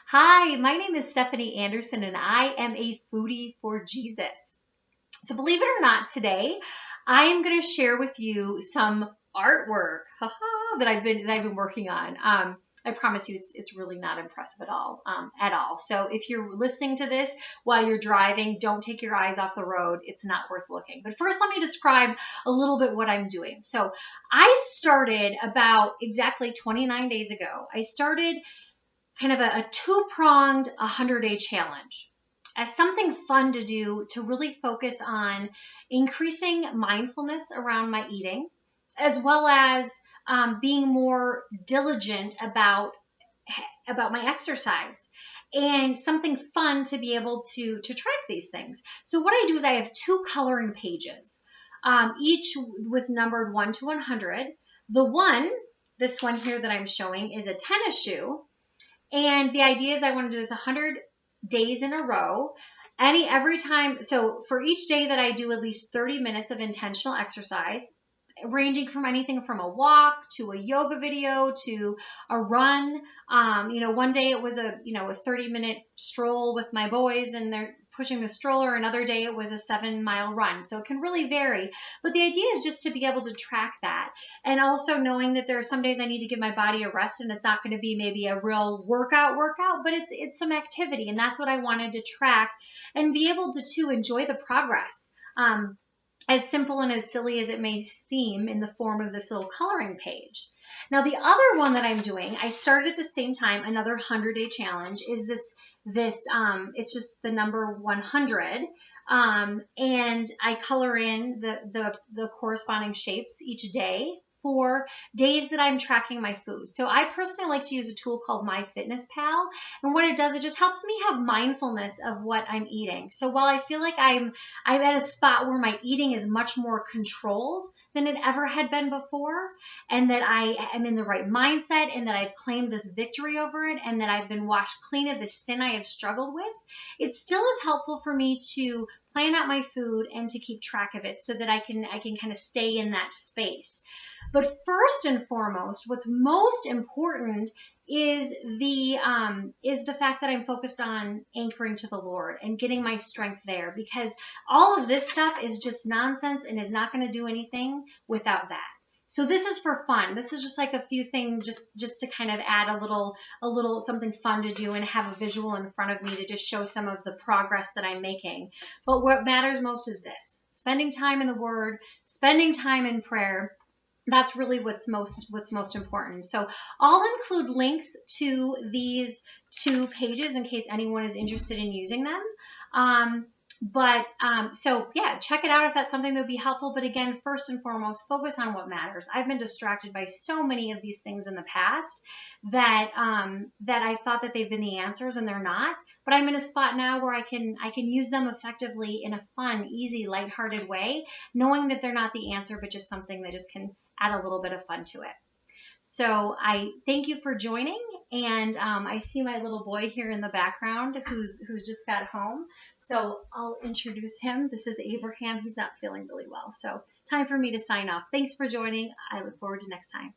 Hi, my name is Stephanie Anderson, and I am a foodie for Jesus. So, believe it or not, today I am going to share with you some artwork, that I've been working on. I promise you, it's really not impressive at all, So, if you're listening to this while you're driving, don't take your eyes off the road. It's not worth looking. But first, let me describe a little bit what I'm doing. So, I started about exactly 29 days ago. I started kind of a two-pronged 100-day challenge as something fun to do to really focus on increasing mindfulness around my eating, as well as being more diligent about my exercise, and something fun to be able to track these things. So what I do is I have two coloring pages, each with numbered 1 to 100. This one here that I'm showing is a tennis shoe, and the idea is I want to do this 100 days in a row. Every time, so for each day that I do at least 30 minutes of intentional exercise, ranging from anything from a walk to a yoga video to a run. One day it was a 30-minute stroll with my boys and they're pushing the stroller. Another day it was a 7-mile run. So it can really vary. But the idea is just to be able to track that. And also knowing that there are some days I need to give my body a rest, and it's not going to be maybe a real workout, but it's some activity. And that's what I wanted to track and be able to enjoy the progress. As simple and as silly as it may seem, in the form of this little coloring page. Now, the other one that I'm doing, I started at the same time, another 100-day challenge, is it's just the number 100. And I color in the corresponding shapes each day for days that I'm tracking my food. So I personally like to use a tool called MyFitnessPal. And what it does, it just helps me have mindfulness of what I'm eating. So while I feel like I'm at a spot where my eating is much more controlled than it ever had been before, and that I am in the right mindset, and that I've claimed this victory over it, and that I've been washed clean of the sin I have struggled with, it still is helpful for me to plan out my food and to keep track of it so that I can kind of stay in that space. But first and foremost, what's most important is the fact that I'm focused on anchoring to the Lord and getting my strength there, because all of this stuff is just nonsense and is not going to do anything without that. So this is for fun. This is just like a few things just to kind of add a little something fun to do and have a visual in front of me to just show some of the progress that I'm making. But what matters most is this: spending time in the Word, spending time in prayer. That's really what's most important. So I'll include links to these two pages in case anyone is interested in using them. So yeah, check it out if that's something that would be helpful. But again, first and foremost, focus on what matters. I've been distracted by so many of these things in the past that I thought that they've been the answers, and they're not. But I'm in a spot now where I can use them effectively in a fun, easy, lighthearted way, knowing that they're not the answer, but just something that just can add a little bit of fun to it. So I thank you for joining, and I see my little boy here in the background who's just got home. So I'll introduce him. This is Abraham. He's not feeling really well. So time for me to sign off. Thanks for joining. I look forward to next time.